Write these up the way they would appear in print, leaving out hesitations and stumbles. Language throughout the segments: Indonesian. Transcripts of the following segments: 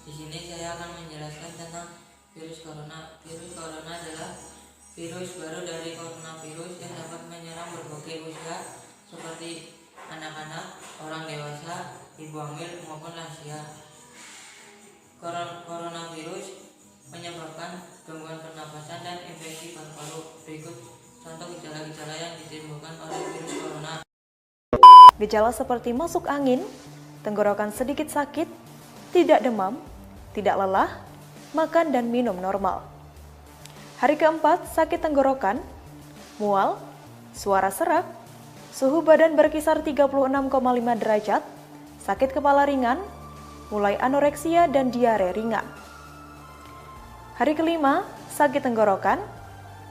Di sini saya akan menjelaskan tentang virus corona. Virus corona adalah virus baru dari coronavirus yang dapat menyerang berbagai usia seperti anak-anak, orang dewasa, ibu hamil maupun lansia. Coronavirus menyebabkan gangguan pernapasan dan infeksi paru-paru. Berikut contoh gejala-gejala yang ditimbulkan oleh virus corona. Gejala seperti masuk angin, tenggorokan sedikit sakit, tidak demam, tidak lelah, makan dan minum normal. Hari keempat, sakit tenggorokan, mual, suara serak, suhu badan berkisar 36,5 derajat, sakit kepala ringan, mulai anoreksia dan diare ringan. Hari kelima, sakit tenggorokan,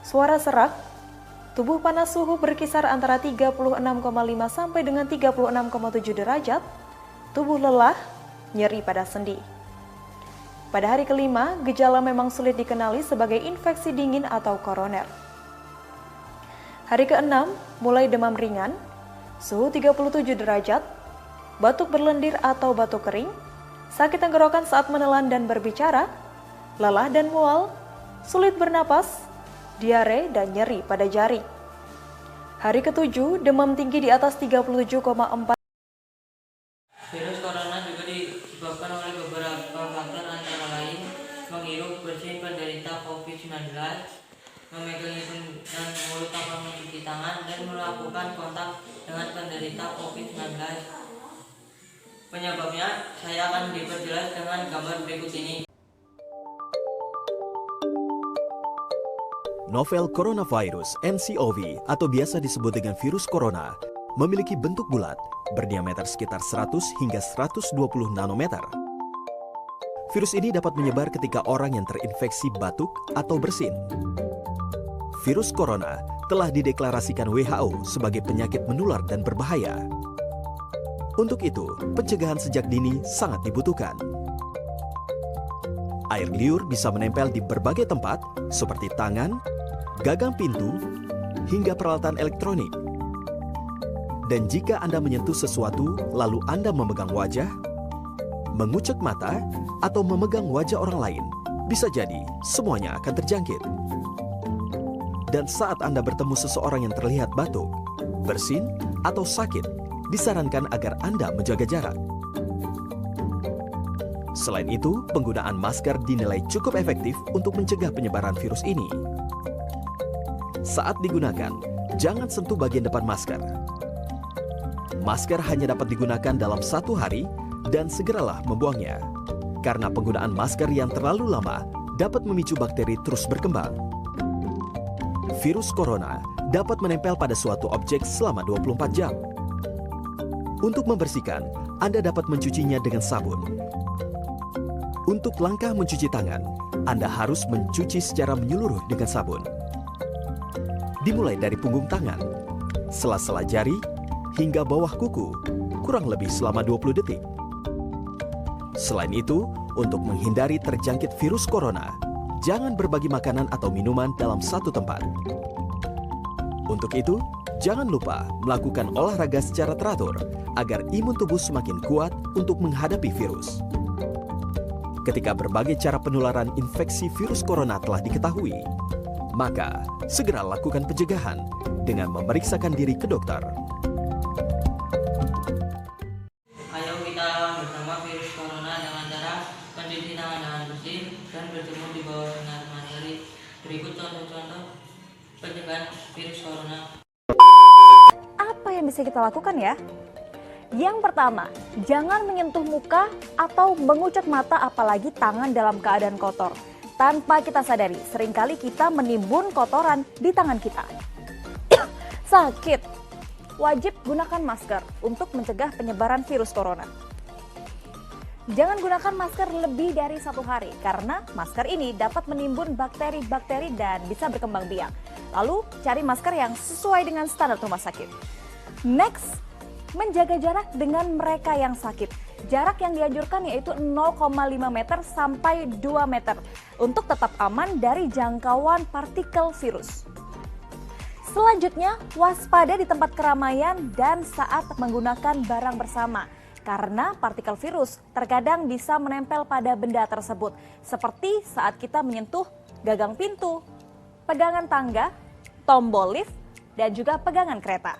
suara serak, tubuh panas suhu berkisar antara 36,5 sampai dengan 36,7 derajat, tubuh lelah, nyeri pada sendi. Pada hari kelima, gejala memang sulit dikenali sebagai infeksi dingin atau koroner. Hari keenam, mulai demam ringan, suhu 37 derajat, batuk berlendir atau batuk kering, sakit tenggorokan saat menelan dan berbicara, lelah dan mual, sulit bernapas, diare dan nyeri pada jari. Hari ketujuh, demam tinggi di atas 37,4. Virus corona juga disebabkan oleh beberapa faktor antara lain menghirup bersin penderita COVID-19, memegang hidung dan mulut tanpa mencuci tangan, dan melakukan kontak dengan penderita COVID-19. Penyebabnya saya akan diperjelas dengan gambar berikut ini. Novel coronavirus (nCoV) atau biasa disebut dengan virus corona memiliki bentuk bulat, berdiameter sekitar 100 hingga 120 nanometer. Virus ini dapat menyebar ketika orang yang terinfeksi batuk atau bersin. Virus corona telah dideklarasikan WHO sebagai penyakit menular dan berbahaya. Untuk itu, pencegahan sejak dini sangat dibutuhkan. Air liur bisa menempel di berbagai tempat seperti tangan, gagang pintu, hingga peralatan elektronik. Dan jika Anda menyentuh sesuatu, lalu Anda memegang wajah, mengucek mata, atau memegang wajah orang lain, bisa jadi semuanya akan terjangkit. Dan saat Anda bertemu seseorang yang terlihat batuk, bersin, atau sakit, disarankan agar Anda menjaga jarak. Selain itu, penggunaan masker dinilai cukup efektif untuk mencegah penyebaran virus ini. Saat digunakan, jangan sentuh bagian depan masker. Masker hanya dapat digunakan dalam 1 hari dan segeralah membuangnya. Karena penggunaan masker yang terlalu lama dapat memicu bakteri terus berkembang. Virus corona dapat menempel pada suatu objek selama 24 jam. Untuk membersihkan, Anda dapat mencucinya dengan sabun. Untuk langkah mencuci tangan, Anda harus mencuci secara menyeluruh dengan sabun. Dimulai dari punggung tangan, sela-sela jari, hingga bawah kuku, kurang lebih selama 20 detik. Selain itu, untuk menghindari terjangkit virus corona, jangan berbagi makanan atau minuman dalam satu tempat. Untuk itu, jangan lupa melakukan olahraga secara teratur agar imun tubuh semakin kuat untuk menghadapi virus. Ketika berbagai cara penularan infeksi virus corona telah diketahui, maka segera lakukan pencegahan dengan memeriksakan diri ke dokter. Ayo kita lawan bersama virus corona dengan cara mencuci tangan dengan bersih dan berjemur di bawah sinar matahari. Berikut contoh-contoh pencegahan virus corona. Apa yang bisa kita lakukan ya? Yang pertama, jangan menyentuh muka atau mengucek mata apalagi tangan dalam keadaan kotor. Tanpa kita sadari, seringkali kita menimbun kotoran di tangan kita. Sakit. Wajib gunakan masker untuk mencegah penyebaran virus corona. Jangan gunakan masker lebih dari 1 hari karena masker ini dapat menimbun bakteri-bakteri dan bisa berkembang biak. Lalu cari masker yang sesuai dengan standar rumah sakit. Next, menjaga jarak dengan mereka yang sakit. Jarak yang dianjurkan yaitu 0,5 meter sampai 2 meter untuk tetap aman dari jangkauan partikel virus. Selanjutnya, waspada di tempat keramaian dan saat menggunakan barang bersama. karena partikel virus terkadang bisa menempel pada benda tersebut, seperti saat kita menyentuh gagang pintu, pegangan tangga, tombol lift, dan juga pegangan kereta.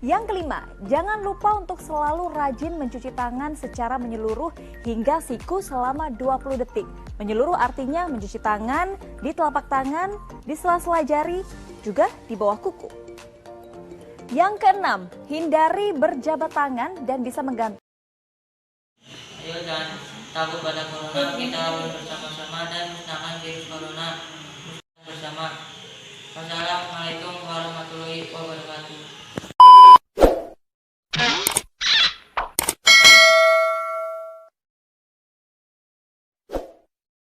Yang kelima, jangan lupa untuk selalu rajin mencuci tangan secara menyeluruh hingga siku selama 20 detik. Menyeluruh artinya mencuci tangan di telapak tangan, di sela-sela jari, juga di bawah kuku. Yang keenam, hindari berjabat tangan dan bisa mengganti. Ayo jangan takut pada corona, kita lawan bersama-sama dan musnahkan virus corona bersama. Wassalamualaikum